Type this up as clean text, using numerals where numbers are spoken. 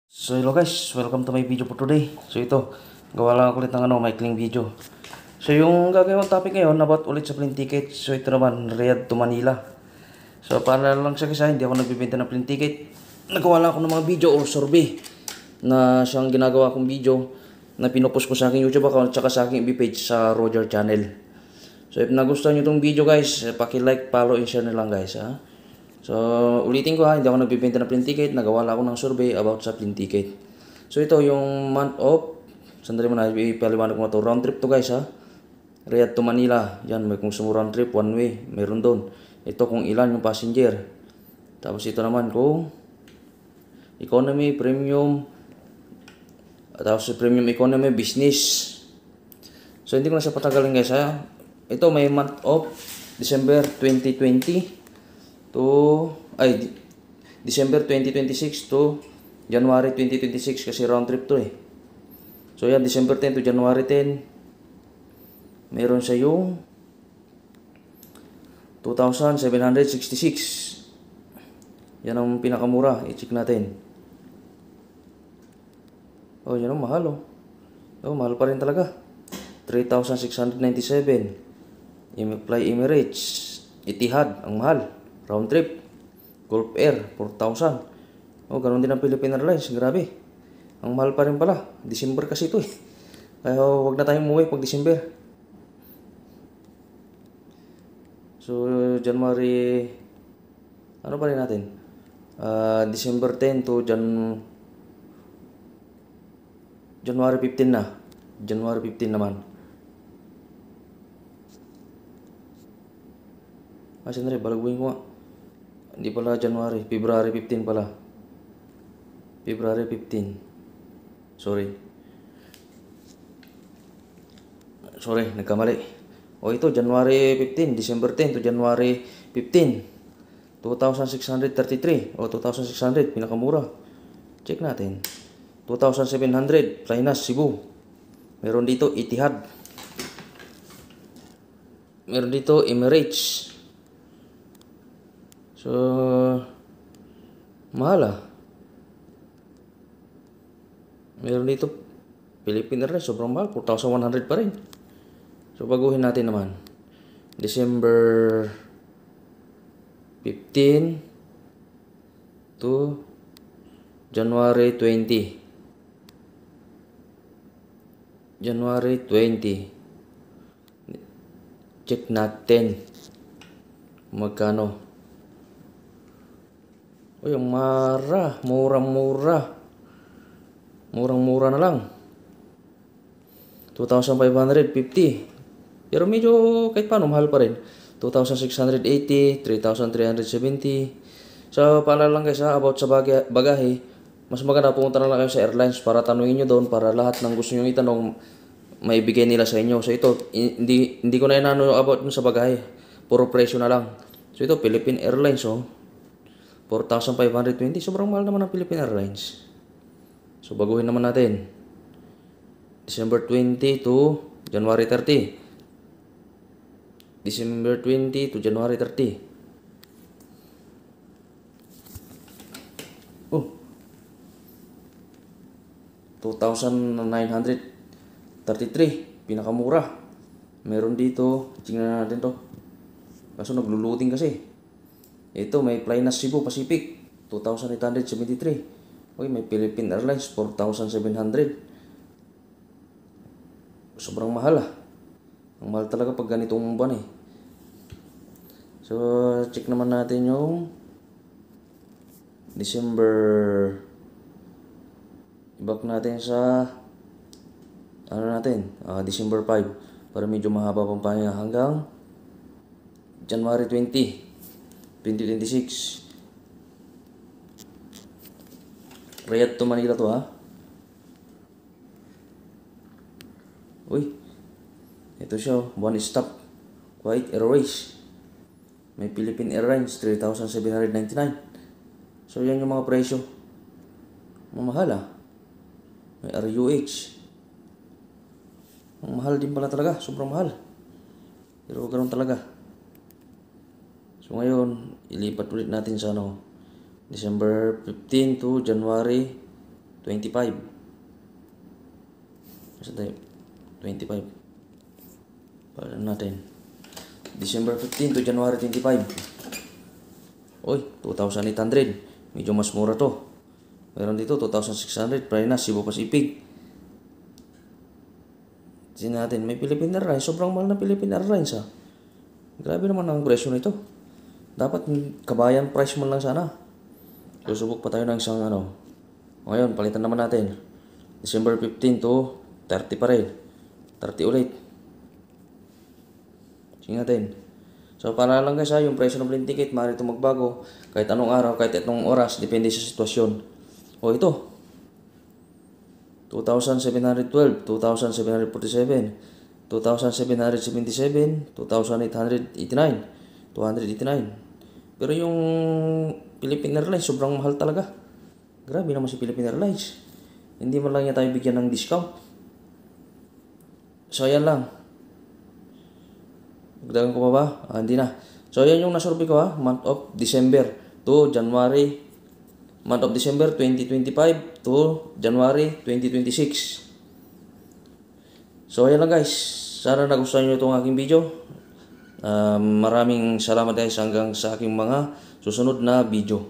So hello guys, welcome to my video for today. So ito, gawa lang ako ulit ng maikling video. So yung gagawin kong topic ngayon about ulit sa plane ticket. So ito naman, Riyadh to Manila. So para lang sa kasi hindi ako nagbibenta ng plane ticket. Nagawa lang ako ng mga video or survey na siyang ginagawa kong video na pinupost ko sa aking YouTube account at sa aking FB page sa Roger Channel. So if nagustuhan nyo itong video guys, paki-like, follow, and share na lang guys ha. So, ulitin ko ha, hindi ako nagbibenta ng plane ticket, nagawa lang ako ng survey about sa plane ticket. So, ito yung month of, sandali mo na, ipaliwanag ko na ito, round trip to guys ha. Riyadh to Manila, yan, may kung sumo round trip, one way, meron doon. Ito kung ilan yung passenger. Tapos ito naman kung economy, premium, tapos premium economy, business. So, hindi ko na siya patagalin guys ha. Ito may month of December 2020. December 2026 to January 2026 kasi round trip to eh. So yan, December 10 to January 10 meron siya yung 2,766. Yan ang pinakamura, i-check natin. Oh, yan ang mahal oh. Oh, mahal pa rin talaga. 3,697. Fly Emirates, Etihad, ang mahal. Round trip, Gulf Air, 4,000. Oh, ganun din ang Philippine Airlines. Grabe. Ang mahal pa rin pala. December kasi ito eh. Kaya wag na tayong umuwi pag December. So, January... Ano pa rin natin? December 10 to January 15 na. January 15 naman. Sandali, balagbuhin ko nga. Hindi pala January, February 15 pala. February 15. Sorry, nagkamali. O ito, January 15, December 10 to January 15. 2,633 o 2,600, pinakamura. Check natin. 2,700, Flynas, Cebu. Meron dito Etihad. Meron dito Emirates. So, mahal ah. Meron dito Philippine Airlines, sobrang mahal, 4,100 pa rin. So, baguhin natin naman. December 15 to January 20. January 20. Check natin. Magkano? Uy, ang murang-mura. Murang-mura na lang. 2,550. Pero medyo kahit paano mahal pa rin. 2,680, 3,370. So, paalala lang guys ha, about sa bagahe. Mas maganda pumunta na lang kayo sa airlines para tanungin nyo doon para lahat ng gusto nyo itanong maibigay nila sa inyo. So, ito, hindi ko na inano about sa bagahe. Puro presyo na lang. So, ito, Philippine Airlines oh. 4,520. Sobrang mahal naman ng Philippine Airlines. So, baguhin naman natin. December 20 to January 30. December 20 to January 30. Oh. 2,933. Pinakamura. Meron dito. Tingnan natin to. Kaso nagluluting kasi. Ito, may Flynas Cebu Pacific, 2,873. Okay, may Philippine Airlines, 4,700. Sobrang mahal ah. Ang mahal talaga pag ganitong buwan eh. So, check naman natin yung December. Ibak natin sa December 5 para medyo mahaba pang pahinga hanggang January 20. 2026. Riyadh to Manila to ha. Uy. Ito siya. One stop. Kuwait Airways. May Philippine Airlines. 3,799. So yan yung mga presyo. Mamahal ah. May RUH. Ang mahal din pala talaga. Sobrang mahal. Pero ganoon talaga. So ngayon, ilipat ulit natin sa December 15 to January 25. Kasi tayo, 25. Para natin. December 15 to January 25. Oy, 2,800. Medyo mas mura to. Meron dito, 2,600. Price Cebu Pacific. Tingnan natin, may Philippine Airlines. Sobrang mahal na Philippine Airlines ha. Grabe naman ang presyo nito. Dapat kabayan price mo lang sana. Susubok pa tayo ng isang ano. Ngayon, palitan naman natin. December 15 to 30 pa rin. 30 ulit. Tingnan natin. So, para lang guys ha, yung presyo ng plane ticket, maaari ito magbago. Kahit anong araw, kahit anong oras, depende sa sitwasyon. O ito. 2,712, 2,747, 2,777, 2,889, 289. Pero yung Philippine Airlines, sobrang mahal talaga. Grabe naman si Philippine Airlines. Hindi man lang niya tayo bigyan ng discount. So, ayan lang. Magdagan ko pa ba? Hindi na. So, ayan yung nasurvey ko ha. Month of December to January. Month of December 2025 to January 2026. So, ayan lang guys. Sana nagustuhan nyo itong aking video. Maraming salamat guys hanggang sa aking mga susunod na video.